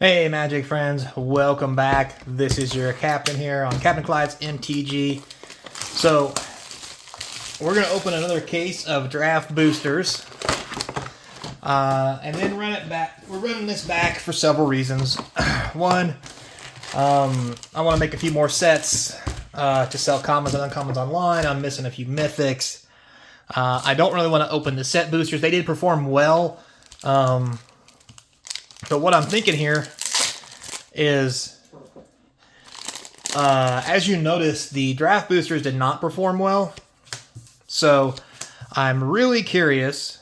Hey Magic friends, welcome back. This is your captain here on Captain Clyde's MTG. So, we're going to open another case of draft boosters. And then run it back. We're running this back for several reasons. One, I want to make a few more sets to sell commons and uncommons online. I'm missing a few mythics. I don't really want to open the set boosters. They did perform well. But what I'm thinking here is, as you notice, the draft boosters did not perform well. So I'm really curious.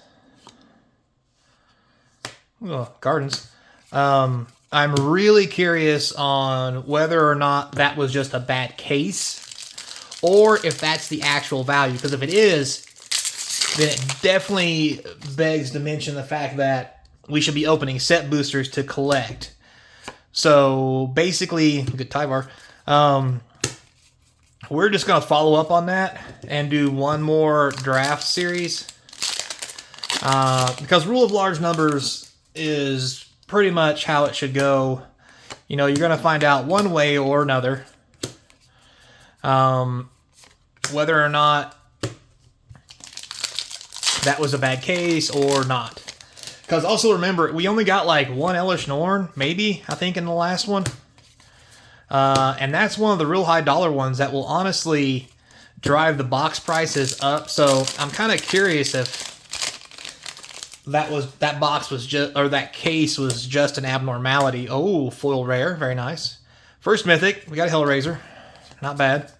Oh, gardens. I'm really curious on whether or not that was just a bad case or if that's the actual value. Because if it is, then it definitely begs to mention the fact that we should be opening set boosters to collect. So basically, good Tyvar. We're just going to follow up on that and do one more draft series. Because rule of large numbers is pretty much how it should go. You know, you're going to find out one way or another whether or not that was a bad case or not. Because also remember, we only got like one Elesh Norn, maybe, I think, in the last one. And that's one of the real high dollar ones that will honestly drive the box prices up. So I'm kind of curious if that box was just, or that case was just an abnormality. Oh, foil rare, very nice. First mythic, we got a Hellraiser, not bad.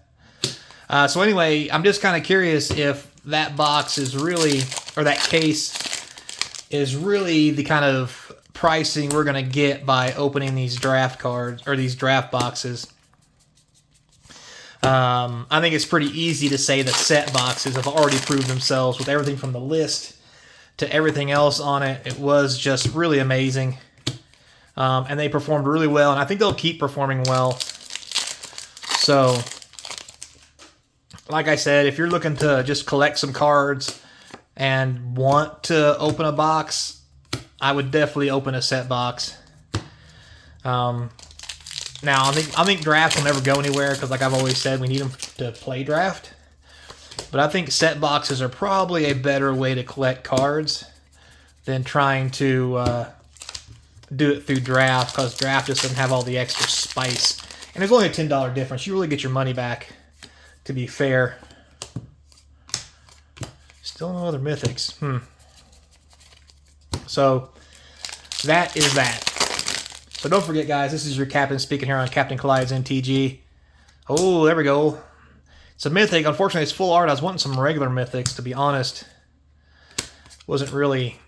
So anyway, I'm just kind of curious if that box is really, or that case is really the kind of pricing we're going to get by opening these draft cards, or these draft boxes. I think it's pretty easy to say the set boxes have already proved themselves with everything from the list to everything else on it. It was just really amazing. And they performed really well, and I think they'll keep performing well. So, like I said, if you're looking to just collect some cards and want to open a box, I would definitely open a set box. Now, I think drafts will never go anywhere because, like I've always said, we need them to play draft. But I think set boxes are probably a better way to collect cards than trying to do it through draft, because draft just doesn't have all the extra spice. And there's only a $10 difference. You really get your money back, to be fair. Still no other mythics. So, that is that. So don't forget, guys, this is your captain speaking here on Captain Clyde's MTG. Oh, there we go. It's a mythic. Unfortunately, it's full art. I was wanting some regular mythics, to be honest. Wasn't really...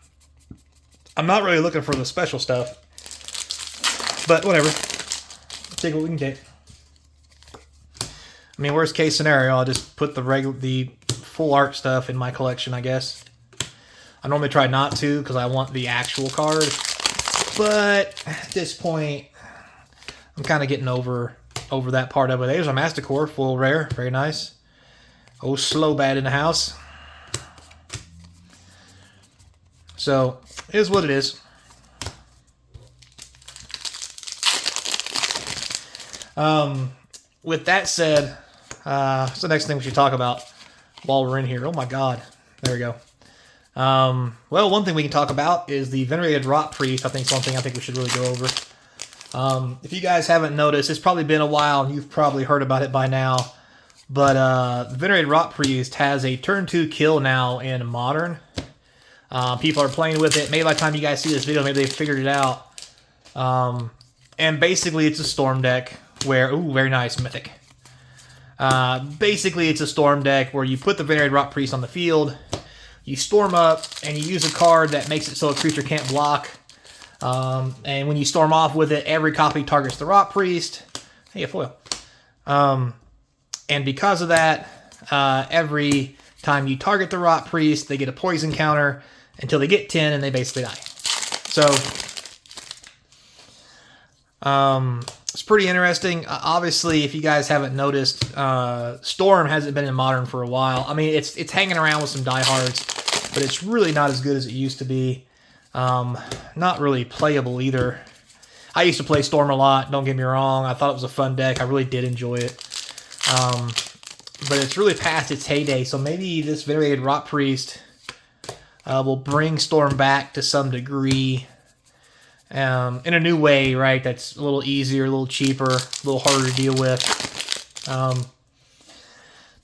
I'm not really looking for the special stuff. But whatever. Let's take what we can take. I mean, worst case scenario, I'll just put the full art stuff in my collection, I guess. I normally try not to because I want the actual card. But at this point, I'm kind of getting over that part of it. There's a Masticore, full rare. Very nice. Oh, slow bad in the house. So, it is what it is. With that said, what's the next thing we should talk about while we're in here? Oh my god. There we go. Well, one thing we can talk about is the Venerated Rot Priest. I think it's one thing I think we should really go over. If you guys haven't noticed, it's probably been a while and you've probably heard about it by now. But the Venerated Rot Priest has a turn 2 kill now in Modern. People are playing with it. Maybe by the time you guys see this video, maybe they've figured it out. And basically it's a Storm deck where... Ooh, very nice, Mythic. Basically it's a Storm deck where you put the Venerated Rot Priest on the field, you storm up, and you use a card that makes it so a creature can't block. And when you storm off with it, every copy targets the Rot Priest. Hey, a foil. And because of that, every time you target the Rot Priest, they get a poison counter until they get 10, and they basically die. So, it's pretty interesting. Obviously, if you guys haven't noticed, Storm hasn't been in Modern for a while. I mean, it's hanging around with some diehards, but it's really not as good as it used to be. Not really playable either. I used to play Storm a lot, don't get me wrong. I thought it was a fun deck. I really did enjoy it. But it's really past its heyday, so maybe this Venerated Rot Priest will bring Storm back to some degree in a new way, right? That's a little easier, a little cheaper, a little harder to deal with.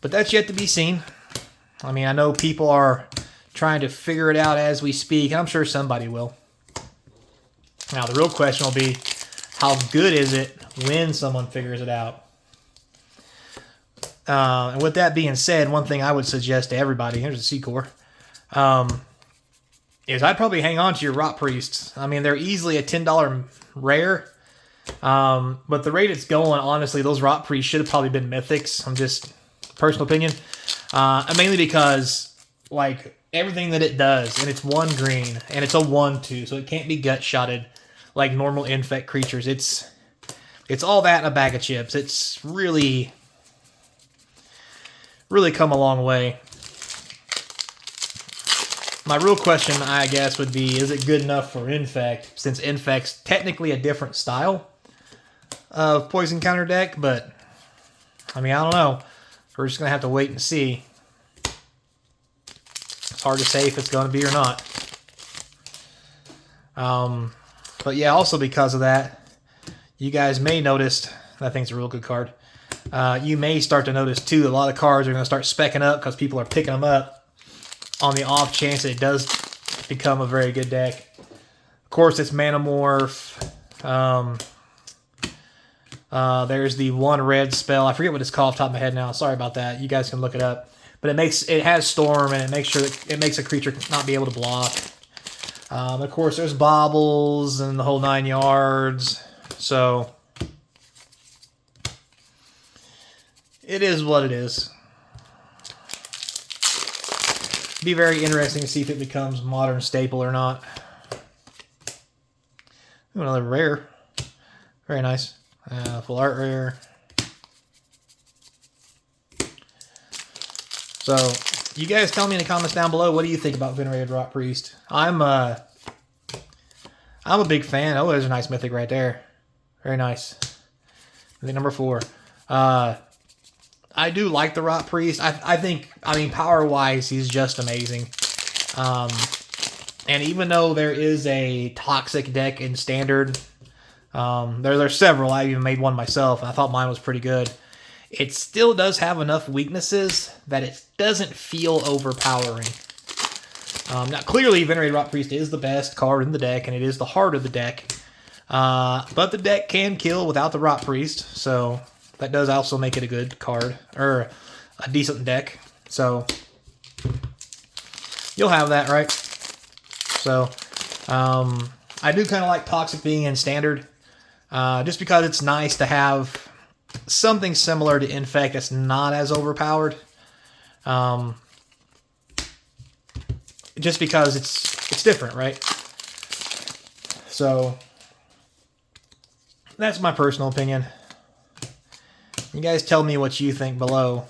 But that's yet to be seen. I mean, I know people are trying to figure it out as we speak, and I'm sure somebody will. Now, the real question will be, how good is it when someone figures it out? And with that being said, one thing I would suggest to everybody, here's a C-Core, is I'd probably hang on to your Rot Priests. I mean, they're easily a $10 rare, but the rate it's going, honestly, those Rot Priests should have probably been Mythics. I'm just, personal opinion. Mainly because, like, everything that it does, and it's 1 green, and it's a 1/2, so it can't be gut-shotted like normal infect creatures. It's all that in a bag of chips. It's really come a long way. My real question, I guess, would be, is it good enough for Infect, since Infect's technically a different style of poison counter deck, but, I mean, I don't know. We're just going to have to wait and see. It's hard to say if it's going to be or not. But yeah, also because of that, you guys may notice, I think it's a real good card, you may start to notice too, a lot of cards are going to start specking up because people are picking them up on the off chance that it does become a very good deck. Of course, it's Manamorph. There's the 1 red spell. I forget what it's called off the top of my head now. Sorry about that. You guys can look it up. But it has Storm, and it makes sure that it makes a creature not be able to block. Of course, there's Baubles and the whole 9 yards. So it is what it is. Be very interesting to see if it becomes modern staple or not. Ooh, another rare. Very nice. Full art rare. So, you guys tell me in the comments down below, what do you think about Venerated Rot Priest? I'm a big fan. Oh, there's a nice mythic right there. Very nice. I think number 4. I do like the Rot Priest. I think, I mean, power-wise, he's just amazing. And even though there is a toxic deck in Standard, there's several. I even made one myself, and I thought mine was pretty good. It still does have enough weaknesses that it doesn't feel overpowering. Now, clearly, Venerated Rot Priest is the best card in the deck, and it is the heart of the deck. But the deck can kill without the Rot Priest, so that does also make it a good card, or a decent deck. So, you'll have that, right? So, I do kind of like Toxic being in Standard, just because it's nice to have something similar to Infect that's not as overpowered. Just because it's different, right? So, that's my personal opinion. You guys tell me what you think below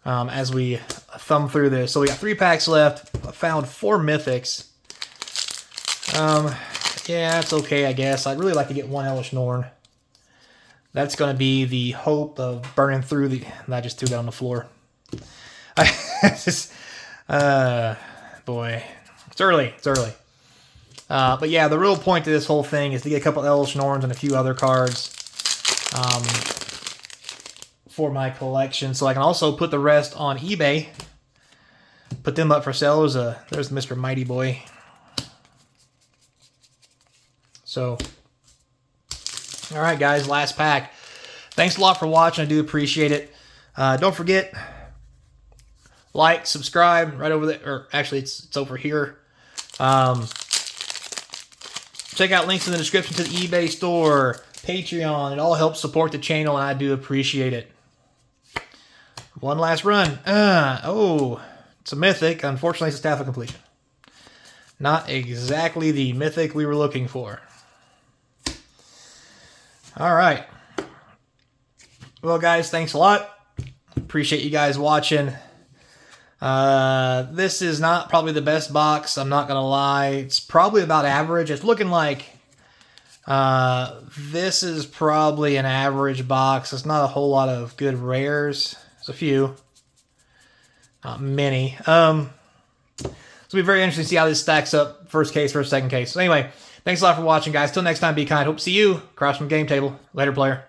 as we thumb through this. So we got 3 packs left. I found 4 mythics. Yeah, that's okay, I guess. I'd really like to get 1 Elesh Norn. That's going to be the hope of burning through the... I just threw that on the floor. Boy. It's early. It's early. But yeah, the real point to this whole thing is to get a couple Elesh Norns and a few other cards for my collection. So I can also put the rest on eBay. Put them up for sale. There's Mr. Mighty Boy. So... Alright guys, last pack. Thanks a lot for watching. I do appreciate it. Don't forget, like, subscribe right over there. Or actually, it's over here. Check out links in the description to the eBay store, Patreon. It all helps support the channel, and I do appreciate it. One last run. Oh, it's a mythic. Unfortunately, it's a Staff of Completion. Not exactly the mythic we were looking for. All right. Well, guys, thanks a lot. Appreciate you guys watching. This is not probably the best box. I'm not going to lie. It's probably about average. It's looking like This is probably an average box. It's not a whole lot of good rares. There's a few. Not many. It'll be very interesting to see how this stacks up. First case versus second case. So anyway, thanks a lot for watching, guys. Till next time, be kind. Hope to see you across from the game table. Later, player.